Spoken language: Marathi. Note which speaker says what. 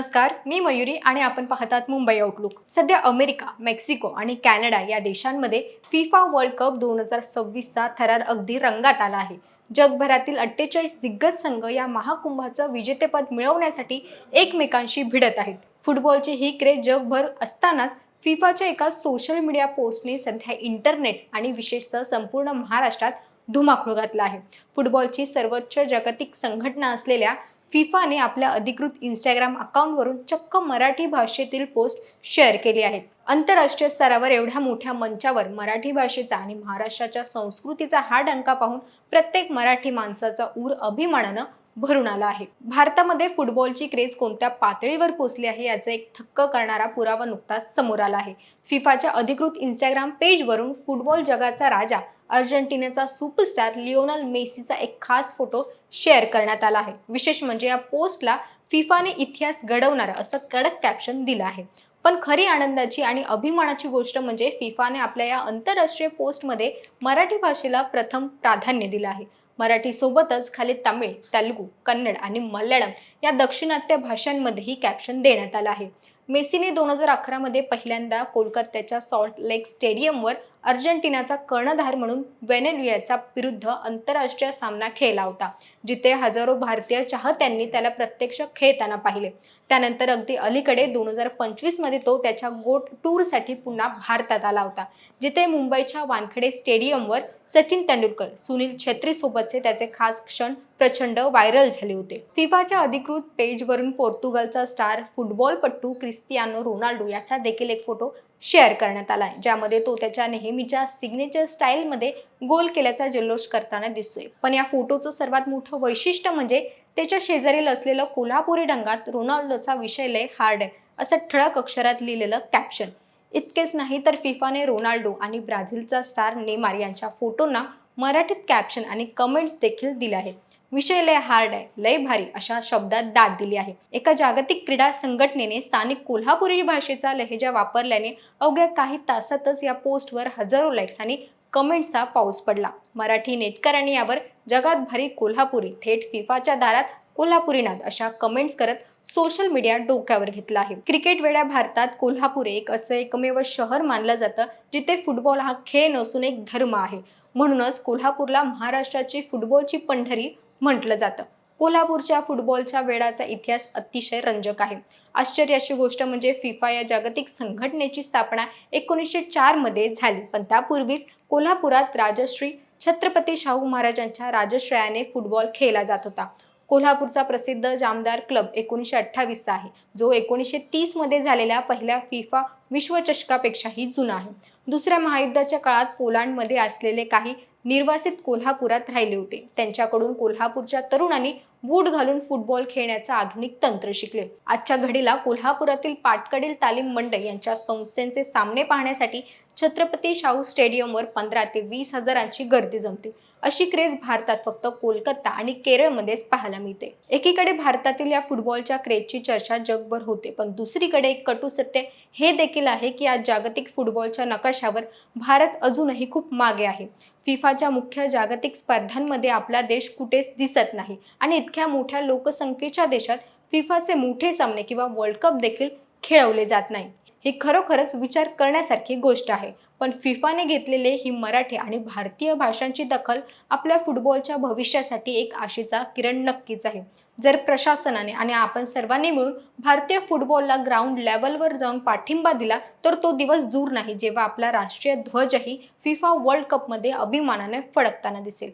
Speaker 1: नमस्कार, मी मयुरी आणि आपण पाहतात मुंबई आउटलुक। सध्या अमेरिका, मेक्सिको आणि कॅनडा या देशांमध्ये फिफा वर्ल्ड कप 2026चा थरार अगदी रंगात आला आहे। जगभरातील 48 दिग्गज संघ या महाकुंभाचं विजेतेपद मिळवण्यासाठी एकमेकांशी भिडत आहेत। फुटबॉलची ही क्रेज जगभर असतानाच फिफाच्या एका सोशल मीडिया पोस्टने सध्या इंटरनेट आणि विशेषतः संपूर्ण महाराष्ट्रात धुमाकूळ घातला आहे। फुटबॉलची सर्वोच्च जागतिक संघटना असलेल्या फिफाने आपल्या अधिकृत इंस्टाग्राम अकाउंटवरून चक्क मराठी भाषेतील पोस्ट शेअर केली आहेत। आंतरराष्ट्रीय स्तरावर एवढ्या मोठ्या मंचावर मराठी भाषेचा आणि महाराष्ट्राच्या संस्कृतीचा हा डंका पाहून प्रत्येक मराठी माणसाचा ऊर अभिमानानं भरून आला आहे। भारतामध्ये फुटबॉलची क्रेज कोणत्या पातळीवर पोहोचली आहे याचा एक थक्क करणारा पुरावा नुकताच समोर आला आहे। फिफाच्या अधिकृत इंस्टाग्राम पेजवरून फुटबॉल जगाचा राजा अर्जेंटिनाचा सुपरस्टार लिओनेल मेसीचा एक खास फोटो शेअर करण्यात आला आहे। विशेष म्हणजे या पोस्टला फिफाने इतिहास घडवणारा असं कडक कॅप्शन दिलं आहे। पण खरी आनंदाची आणि अभिमानाची गोष्ट म्हणजे फिफाने आपल्या या आंतरराष्ट्रीय पोस्टमध्ये मराठी भाषेला प्रथम प्राधान्य दिलं आहे। मराठी सोबतच खाली तमिळ, तेलुगू, कन्नड आणि मल्याळम या दाक्षिणात्य भाषांमध्येही कॅप्शन देण्यात आलं आहे। मेसीने 2011 मध्ये पहिल्यांदा कोलकात्याच्या सॉल्ट लेक स्टेडियमवर अर्जेंटिनाचा कर्णधार म्हणून वेनेझुएलाच्या विरुद्ध आंतरराष्ट्रीय सामना खेळला होता, जिथे हजारो भारतीय चाहत्यांनी त्याला प्रत्यक्ष खेळताना पाहिले। त्यानंतर अगदी अलीकडे 2025 मध्ये तो त्याच्या गोट टूरसाठी पुन्हा भारतात आला होता, जिथे मुंबईच्या वानखेडे स्टेडियमवर सचिन तेंडुलकर, सुनील छेत्री सोबतचे त्याचे खास क्षण प्रचंड व्हायरल झाले होते। फिफाच्या अधिकृत पेजवरून पोर्तुगालचा स्टार फुटबॉलपटू क्रिस्टियानो रोनाल्डो याचा देखील एक फोटो शेअर करण्यात आलाय, ज्यामध्ये तो त्याच्या नेहमीच्या सिग्नेचर स्टाईलमध्ये गोल केल्याचा जल्लोष करताना दिसतोय। पण या फोटोचं सर्वात मोठं वैशिष्ट्य म्हणजे त्याच्या शेजारील असलेलं कोल्हापुरी रंगात रोनाल्डोचा विषय लय हार्ड आहे असं ठळक अक्षरात लिहिलेलं कॅप्शन। इतकेच नाही तर फिफाने रोनाल्डो आणि ब्राझीलचा स्टार नेमार यांच्या फोटोंना मराठीत कॅप्शन आणि कमेंट्स देखील दिले आहेत। विषय लय हार्ड आहे, लय भारी अशा शब्दात दाद दिली आहे। एका जागतिक क्रीडा संघटनेने स्थानिक कोल्हापुरी भाषेचा लहेजा वापरल्याने अवघ्या काही तासातच या पोस्टवर हजारो लाईक्स आणि कमेंट्सचा पाऊस पडला। मराठी नेटकऱ्यांनी यावर जगात भारी कोल्हापुरी, थेट फिफाच्या दारात कोल्हापुरी नाद अशा कमेंट्स करत सोशल मीडिया डोक्यावर घेतला आहे। क्रिकेट वेड्या भारतात कोल्हापूर एक असं एकमेव शहर मानलं जातं जिथे फुटबॉल हा खेळ नसून एक धर्म आहे। म्हणूनच कोल्हापूरला महाराष्ट्राची फुटबॉलची पंढरी म्हटलं जातं। कोल्हापूरच्या फुटबॉलच्या वेळाचा इतिहास अतिशय रंजक आहे। आश्चर्याची गोष्ट म्हणजे फिफा या जागतिक संघटनेची स्थापना 1904 मध्ये झाली, पण त्यापूर्वीच कोल्हापुरात राजश्री छत्रपती शाहू महाराजांच्या राजश्रयाने फुटबॉल खेळला जात होता। कोल्हापूरचा प्रसिद्ध जामदार क्लब 1928 चा आहे, जो 1930 मध्ये झालेल्या पहिल्या फिफा विश्वचषकापेक्षाही जुना आहे। दुसऱ्या महायुद्धाच्या काळात पोलंडमध्ये असलेले काही निर्वासित कोल्हापुरात राहिले होते। त्यांच्याकडून कोल्हापूरच्या तरुणांनी बूट घालून फुटबॉल खेळण्याचे आधुनिक तंत्र शिकले। आजच्या घडीला कोल्हापुरातील पाटकडील तालीम मंडळ यांच्या संस्थेचे सामने पाहण्यासाठी छत्रपती शाहू स्टेडियमवर 15 ते 20 हजारांची गर्दी जमते। अशी क्रेज भारतात फक्त कोलकाता आणि केरळमध्येच पाहायला मिळते। एकीकडे भारतातील या फुटबॉलच्या क्रेजची चर्चा जगभर होते, पण दुसरीकडे एक कटू सत्य हे देखील आहे की आज जागतिक फुटबॉलच्या नकाशावर भारत अजूनही खूप मागे आहे। फिफाच्या मुख्य जागतिक स्पर्धांमध्ये आपला देश कुठेच दिसत नाही आणि इतक्या मोठ्या लोकसंख्येच्या देशात फिफाचे मोठे सामने किंवा वर्ल्ड कप देखील खेळवले जात नाही। ही खरोखरच विचार करण्यासारखी गोष्ट आहे। पण फिफाने घेतलेले ही मराठी आणि भारतीय भाषांची दखल आपल्या फुटबॉलच्या भविष्यासाठी एक आशेचा किरण नक्कीच आहे। जर प्रशासनाने आणि आपण सर्वांनी मिळून भारतीय फुटबॉलला ग्राउंड लेवलवर जाऊन पाठिंबा दिला तर तो दिवस दूर नाही जेव्हा आपला राष्ट्रीय ध्वजही फिफा वर्ल्ड कपमध्ये अभिमानाने फडकताना दिसेल।